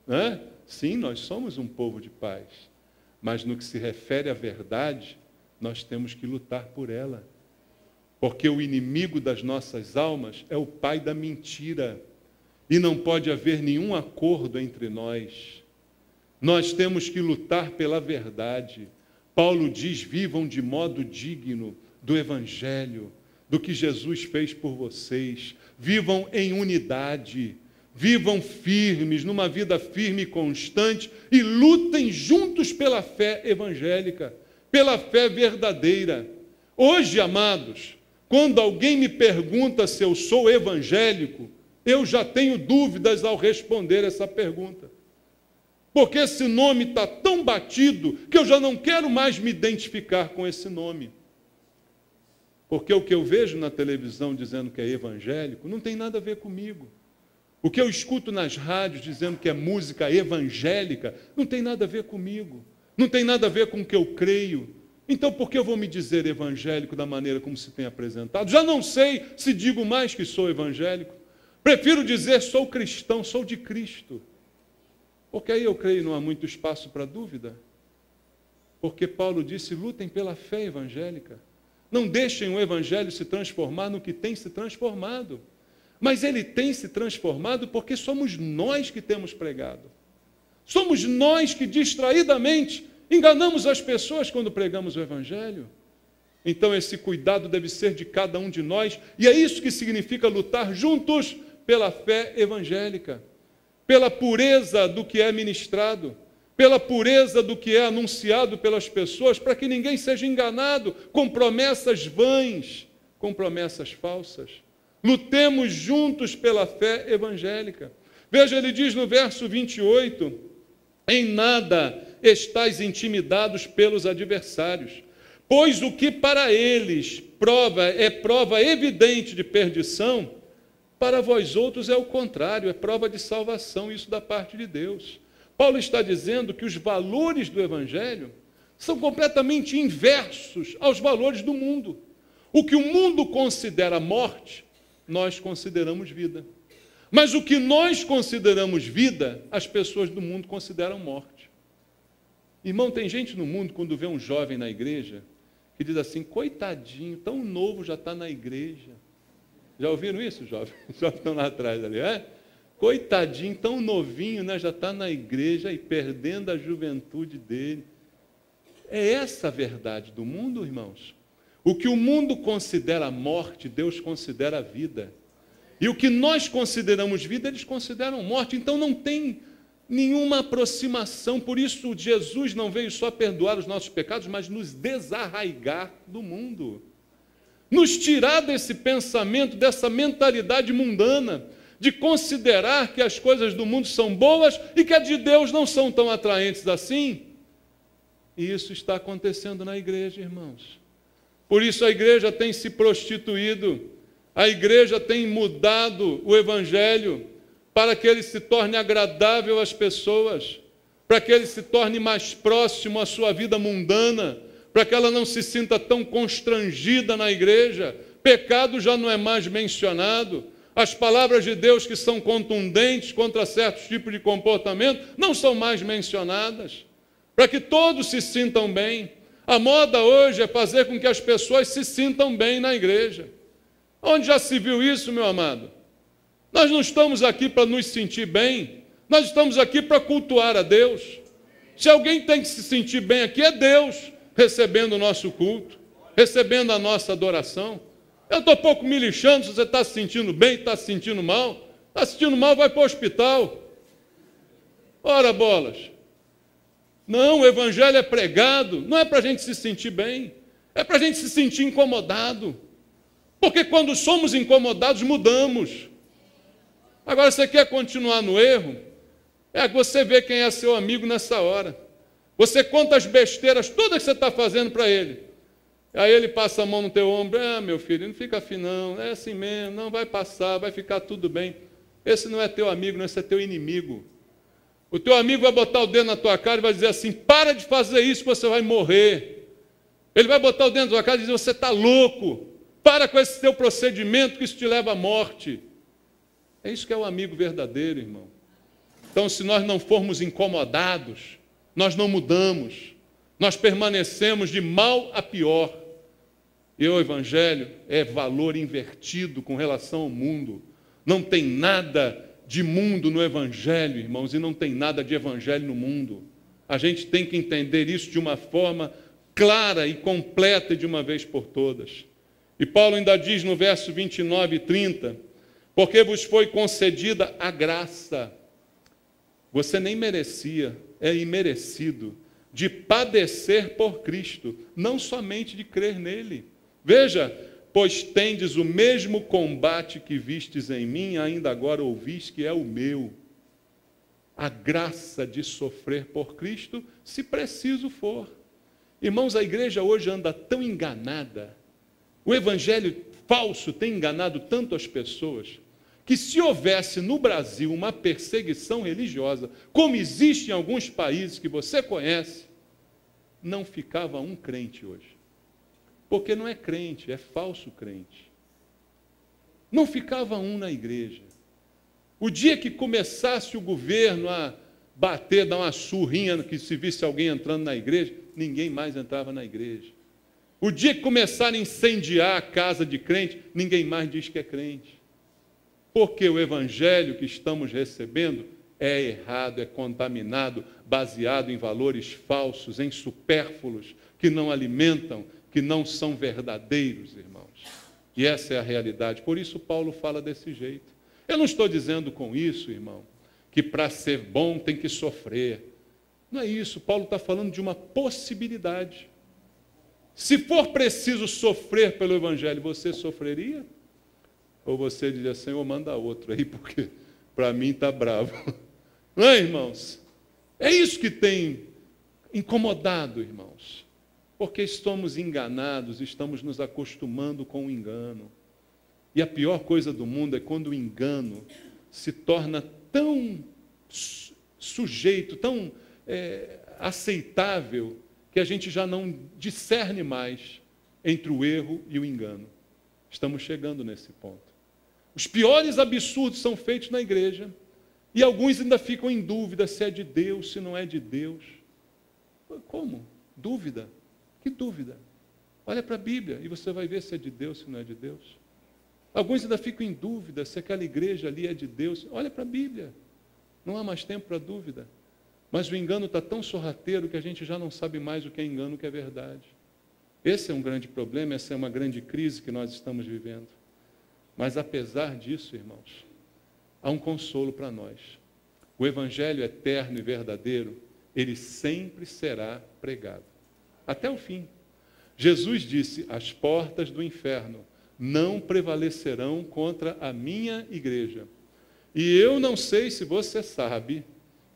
Né? Sim, nós somos um povo de paz. Mas no que se refere à verdade, nós temos que lutar por ela. Porque o inimigo das nossas almas é o pai da mentira. E não pode haver nenhum acordo entre nós. Nós temos que lutar pela verdade. Paulo diz: vivam de modo digno do Evangelho, do que Jesus fez por vocês. Vivam em unidade, vivam firmes, numa vida firme e constante, e lutem juntos pela fé evangélica, pela fé verdadeira. Hoje, amados, quando alguém me pergunta se eu sou evangélico, eu já tenho dúvidas ao responder essa pergunta. Porque esse nome está tão batido que eu já não quero mais me identificar com esse nome. Porque o que eu vejo na televisão dizendo que é evangélico não tem nada a ver comigo. O que eu escuto nas rádios dizendo que é música evangélica não tem nada a ver comigo. Não tem nada a ver com o que eu creio. Então por que eu vou me dizer evangélico da maneira como se tem apresentado? Já não sei se digo mais que sou evangélico. Prefiro dizer sou cristão, sou de Cristo. Porque aí eu creio não há muito espaço para dúvida. Porque Paulo disse: lutem pela fé evangélica. Não deixem o evangelho se transformar no que tem se transformado. Mas ele tem se transformado porque somos nós que temos pregado. Somos nós que distraidamente enganamos as pessoas quando pregamos o evangelho. Então esse cuidado deve ser de cada um de nós, e é isso que significa lutar juntos pela fé evangélica. Pela pureza do que é ministrado, pela pureza do que é anunciado pelas pessoas, para que ninguém seja enganado com promessas vãs, com promessas falsas. Lutemos juntos pela fé evangélica. Veja, ele diz no verso 28, em nada estáis intimidados pelos adversários, pois o que para eles é prova evidente de perdição, para vós outros é o contrário, é prova de salvação, isso da parte de Deus. Paulo está dizendo que os valores do Evangelho são completamente inversos aos valores do mundo. O que o mundo considera morte, nós consideramos vida. Mas o que nós consideramos vida, as pessoas do mundo consideram morte. Irmão, tem gente no mundo, quando vê um jovem na igreja, que diz assim: coitadinho, tão novo já está na igreja. Já ouviram isso, jovem? Os jovens estão lá atrás ali, é? Coitadinho, tão novinho, né? Já está na igreja e perdendo a juventude dele. É essa a verdade do mundo, irmãos? O que o mundo considera morte, Deus considera vida. E o que nós consideramos vida, eles consideram morte. Então não tem nenhuma aproximação. Por isso Jesus não veio só perdoar os nossos pecados, mas nos desarraigar do mundo. Nos tirar desse pensamento, dessa mentalidade mundana, de considerar que as coisas do mundo são boas e que as de Deus não são tão atraentes assim. E isso está acontecendo na igreja, irmãos. Por isso a igreja tem se prostituído, A igreja tem mudado o evangelho para que ele se torne agradável às pessoas, para que ele se torne mais próximo à sua vida mundana, para que ela não se sinta tão constrangida na igreja. Pecado já não é mais mencionado. As palavras de Deus que são contundentes contra certos tipos de comportamento não são mais mencionadas, para que todos se sintam bem. A moda hoje é fazer com que as pessoas se sintam bem na igreja. Onde já se viu isso, meu amado? Nós não estamos aqui para nos sentir bem, nós estamos aqui para cultuar a Deus. Se alguém tem que se sentir bem aqui, é Deus recebendo o nosso culto, recebendo a nossa adoração. Eu estou pouco me lixando se você está se sentindo bem, está se sentindo mal. Está se sentindo mal, vai para o hospital. Ora, bolas. Não, o evangelho é pregado, não é para a gente se sentir bem, é para a gente se sentir incomodado. Porque quando somos incomodados, mudamos. Agora, você quer continuar no erro? É que você vê quem é seu amigo nessa hora. Você conta as besteiras todas que você está fazendo para ele. Aí ele passa a mão no teu ombro. Meu filho, não fica assim não, é assim mesmo, não vai passar, vai ficar tudo bem. Esse não é teu amigo, não, esse é teu inimigo. O teu amigo vai botar o dedo na tua cara e vai dizer assim, para de fazer isso, você vai morrer. Ele vai botar o dedo na tua cara e dizer, você está louco, para com esse teu procedimento que isso te leva à morte. É isso que é o amigo verdadeiro, irmão. Então, se nós não formos incomodados, nós não mudamos, nós permanecemos de mal a pior. E o evangelho é valor invertido com relação ao mundo. Não tem nada de mundo no evangelho, irmãos, e não tem nada de evangelho no mundo. A gente tem que entender isso de uma forma clara e completa de uma vez por todas. E Paulo ainda diz no verso 29 e 30, porque vos foi concedida a graça, você nem merecia, é imerecido, de padecer por Cristo, não somente de crer nele. Veja, pois tendes o mesmo combate que vistes em mim, ainda agora ouvis que é o meu. A graça de sofrer por Cristo, se preciso for. Irmãos, a igreja hoje anda tão enganada, o evangelho falso tem enganado tanto as pessoas, que se houvesse no Brasil uma perseguição religiosa, como existe em alguns países que você conhece, não ficava um crente hoje. Porque não é crente, é falso crente. Não ficava um na igreja. O dia que começasse o governo a bater, dar uma surrinha, que se visse alguém entrando na igreja, ninguém mais entrava na igreja. O dia que começarem a incendiar a casa de crente, ninguém mais diz que é crente. Porque o evangelho que estamos recebendo é errado, é contaminado, baseado em valores falsos, em supérfluos, que não alimentam, que não são verdadeiros, irmãos. E essa é a realidade. Por isso Paulo fala desse jeito. Eu não estou dizendo com isso, irmão, que para ser bom tem que sofrer. Não é isso. Paulo está falando de uma possibilidade. Se for preciso sofrer pelo evangelho, você sofreria? Ou você diria, Senhor, manda outro aí, porque para mim está bravo. Não é, irmãos? É isso que tem incomodado, irmãos. Porque estamos enganados, estamos nos acostumando com o engano. E a pior coisa do mundo é quando o engano se torna tão sujeito, tão aceitável, que a gente já não discerne mais entre o erro e o engano. Estamos chegando nesse ponto. Os piores absurdos são feitos na igreja, e alguns ainda ficam em dúvida se é de Deus, se não é de Deus. Como? Dúvida? Que dúvida? Olha para a Bíblia e você vai ver se é de Deus, se não é de Deus. Alguns ainda ficam em dúvida se aquela igreja ali é de Deus. Olha para a Bíblia. Não há mais tempo para dúvida. Mas o engano está tão sorrateiro que a gente já não sabe mais o que é engano e o que é verdade. Esse é um grande problema, essa é uma grande crise que nós estamos vivendo. Mas apesar disso, irmãos, há um consolo para nós. O evangelho eterno e verdadeiro, ele sempre será pregado. Até o fim. Jesus disse, as portas do inferno não prevalecerão contra a minha igreja. E eu não sei se você sabe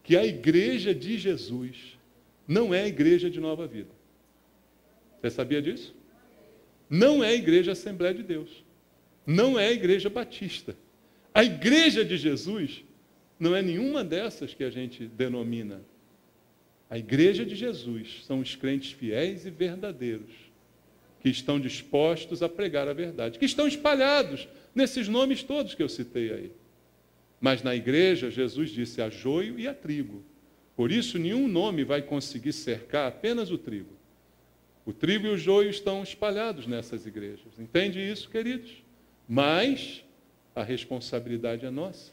que a igreja de Jesus não é a igreja de Nova Vida. Você sabia disso? Não é a igreja Assembleia de Deus. não é a Igreja Batista. A Igreja de Jesus não é nenhuma dessas que a gente denomina. A Igreja de Jesus são os crentes fiéis e verdadeiros, que estão dispostos a pregar a verdade, que estão espalhados nesses nomes todos que eu citei aí. Mas na igreja, Jesus disse: há joio e há trigo. Por isso, nenhum nome vai conseguir cercar apenas o trigo. O trigo e o joio estão espalhados nessas igrejas. Entende isso, queridos? Mas a responsabilidade é nossa.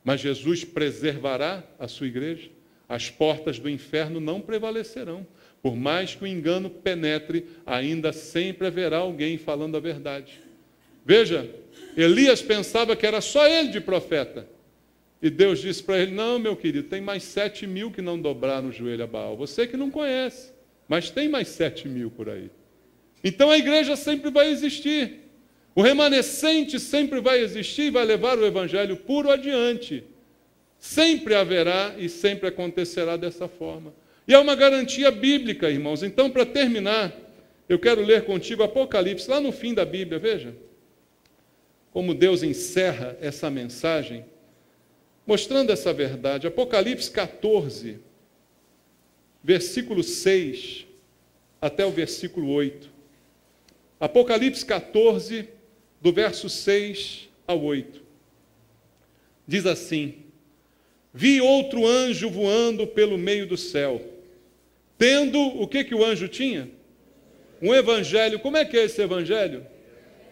Mas Jesus preservará a sua igreja. As portas do inferno não prevalecerão. Por mais que o engano penetre, ainda sempre haverá alguém falando a verdade. Veja, Elias pensava que era só ele de profeta. E Deus disse para ele: não, meu querido, tem mais 7.000 que não dobraram o joelho a Baal. Você que não conhece, mas tem mais 7.000 por aí. Então a igreja sempre vai existir. O remanescente sempre vai existir e vai levar o evangelho puro adiante. Sempre haverá e sempre acontecerá dessa forma. E é uma garantia bíblica, irmãos. Então, para terminar, eu quero ler contigo Apocalipse, lá no fim da Bíblia, veja como Deus encerra essa mensagem, mostrando essa verdade. Apocalipse 14, versículo 6 até o versículo 8. Apocalipse 14, do verso 6 ao 8. Diz assim: vi outro anjo voando pelo meio do céu, tendo, o que o anjo tinha? Um evangelho. Como é que é esse evangelho?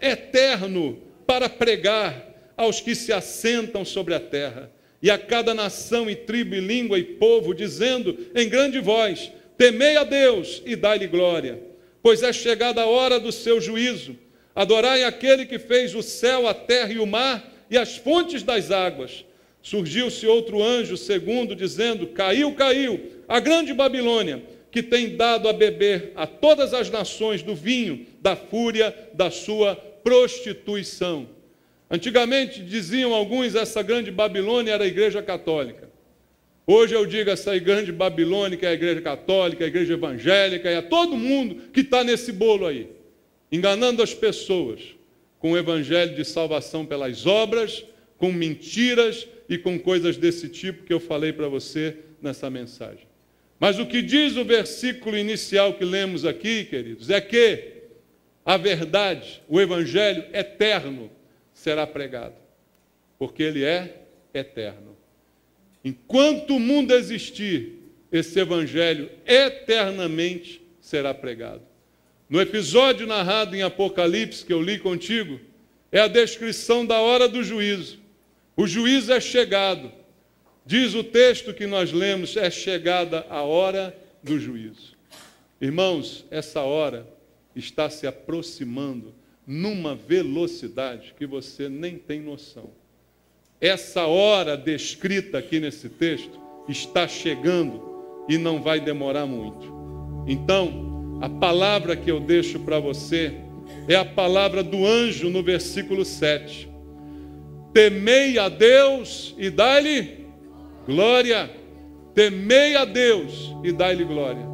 Eterno, para pregar aos que se assentam sobre a terra, e a cada nação e tribo e língua e povo, dizendo em grande voz: temei a Deus e dai-lhe glória, pois é chegada a hora do seu juízo. Adorai aquele que fez o céu, a terra e o mar e as fontes das águas. Surgiu-se outro anjo segundo, dizendo: caiu, caiu, a grande Babilônia, que tem dado a beber a todas as nações do vinho da fúria da sua prostituição. Antigamente, diziam alguns, essa grande Babilônia era a igreja católica. Hoje eu digo, essa grande Babilônia é a igreja católica, a igreja evangélica, é todo mundo que está nesse bolo aí, enganando as pessoas com o evangelho de salvação pelas obras, com mentiras e com coisas desse tipo que eu falei para você nessa mensagem. Mas o que diz o versículo inicial que lemos aqui, queridos, é que a verdade, o evangelho eterno, será pregado, porque ele é eterno. Enquanto o mundo existir, esse evangelho eternamente será pregado. No episódio narrado em Apocalipse, que eu li contigo, é a descrição da hora do juízo. O juízo é chegado. Diz o texto que nós lemos: é chegada a hora do juízo. Irmãos, essa hora está se aproximando numa velocidade que você nem tem noção. Essa hora descrita aqui nesse texto está chegando e não vai demorar muito. Então, a palavra que eu deixo para você é a palavra do anjo no versículo 7. Temei a Deus e dai-lhe glória. Temei a Deus e dai-lhe glória,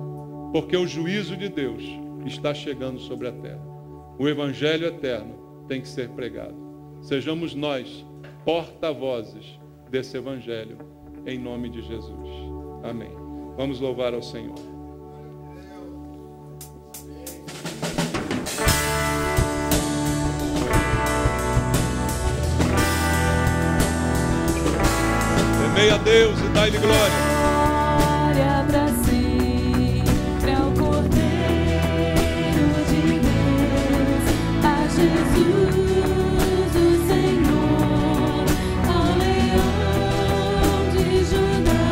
porque o juízo de Deus está chegando sobre a terra. O evangelho eterno tem que ser pregado. Sejamos nós porta-vozes desse evangelho, em nome de Jesus. Amém. Vamos louvar ao Senhor. Temei a Deus e dai-lhe glória. Glória para sempre ao Cordeiro de Deus, a Jesus o Senhor, ao Leão de Judá,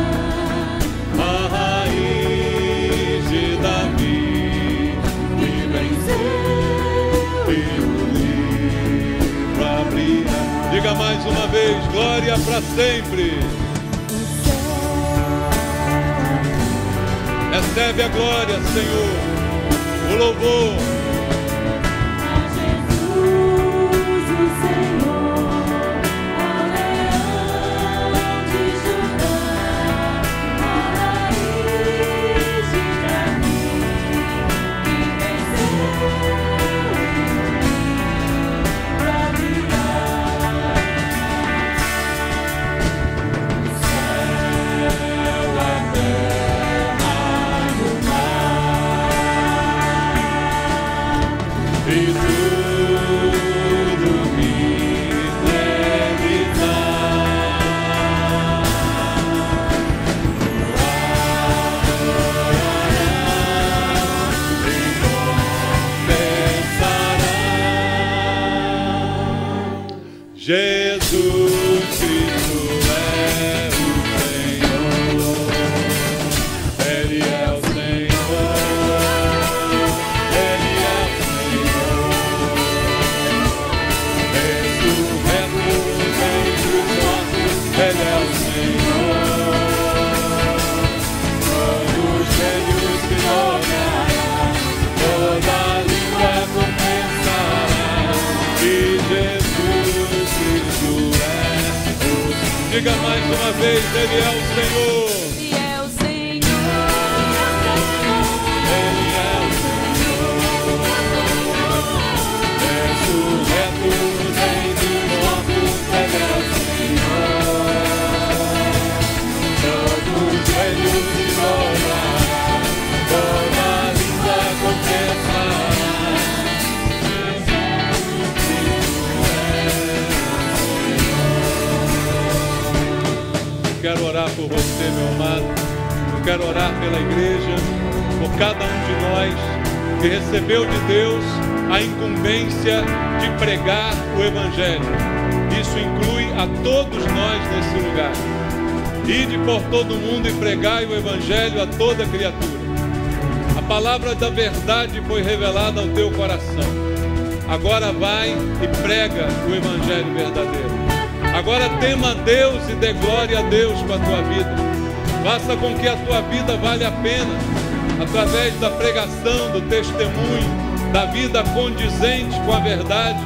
A raiz de Davi, que venceu e o livro abrirá. Diga mais uma vez: glória para sempre. Recebe a glória, Senhor, o louvor. a Jesus o Senhor, ao Leão de Judá, a raiz de Davi, que venceu o livro abrirá. Diga mais uma vez, Ele é o Senhor. Ele é o Senhor. Ele é o ressurreto dentre os mortos. Ele é o Senhor. Todos velhos se dobrarão, toda língua confessará. Quero orar por você, meu amado. Eu quero orar pela igreja, por cada um de nós que recebeu de Deus a incumbência de pregar o Evangelho. Isso inclui a todos nós nesse lugar. Ide por todo mundo e pregai o Evangelho a toda criatura. A palavra da verdade foi revelada ao teu coração. Agora vai e prega o Evangelho verdadeiro. Agora tema a Deus e dê glória a Deus com a tua vida. Faça com que a tua vida valha a pena, através da pregação, do testemunho, da vida condizente com a verdade.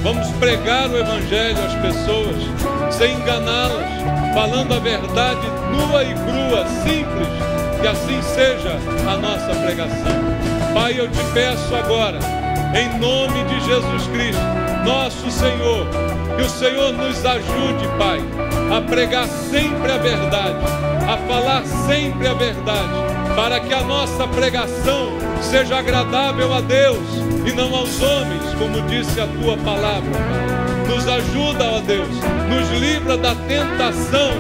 Vamos pregar o Evangelho às pessoas, sem enganá-las, falando a verdade nua e crua, simples, que assim seja a nossa pregação. Pai, eu te peço agora, em nome de Jesus Cristo, nosso Senhor, que o Senhor nos ajude, Pai, a pregar sempre a verdade, a falar sempre a verdade, para que a nossa pregação seja agradável a Deus e não aos homens, como disse a tua palavra, Pai. Nos ajuda, ó Deus, nos livra da tentação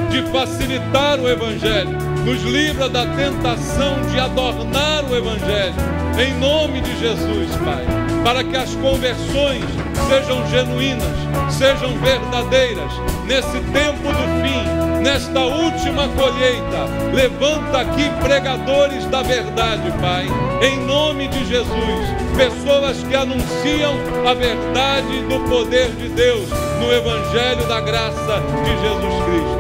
de facilitar o Evangelho, nos livra da tentação de adornar o Evangelho, em nome de Jesus, Pai, para que as conversões sejam genuínas, sejam verdadeiras, nesse tempo do fim, nesta última colheita. Levanta aqui pregadores da verdade, Pai, em nome de Jesus, pessoas que anunciam a verdade do poder de Deus no Evangelho da graça de Jesus Cristo.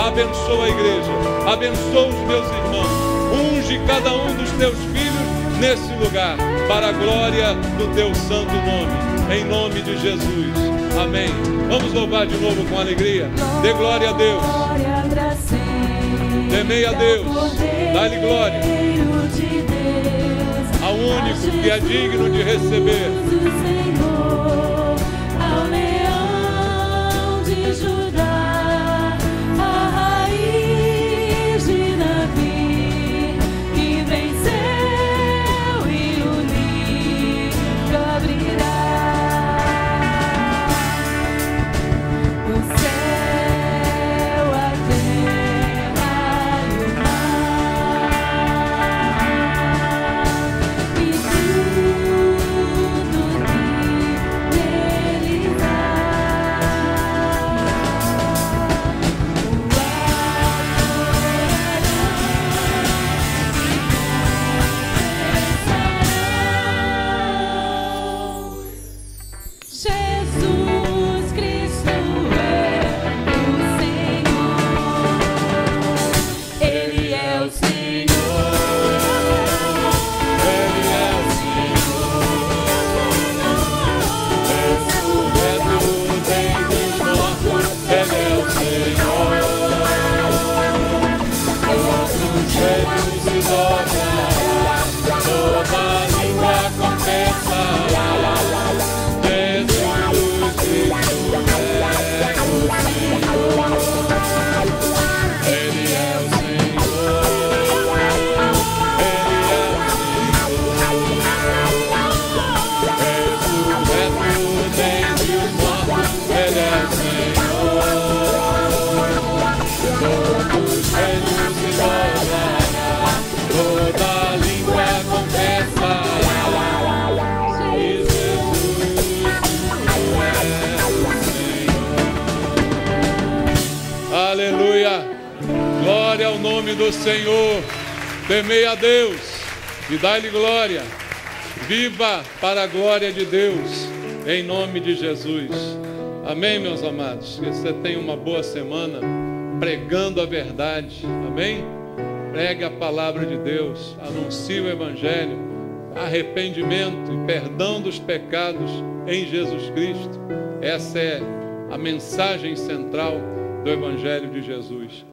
Abençoa a igreja, abençoa os meus irmãos, unge cada um dos teus filhos nesse lugar, para a glória do teu santo nome, em nome de Jesus, amém. Vamos louvar de novo com alegria, dê glória a Deus, temei a Deus, dá-lhe glória, ao único que é digno de receber. Do Senhor, temei a Deus e dai-lhe glória, viva para a glória de Deus, em nome de Jesus, amém, meus amados. Que você tenha uma boa semana pregando a verdade, amém? Pregue a palavra de Deus, anuncie o Evangelho, arrependimento e perdão dos pecados em Jesus Cristo. Essa é a mensagem central do Evangelho de Jesus.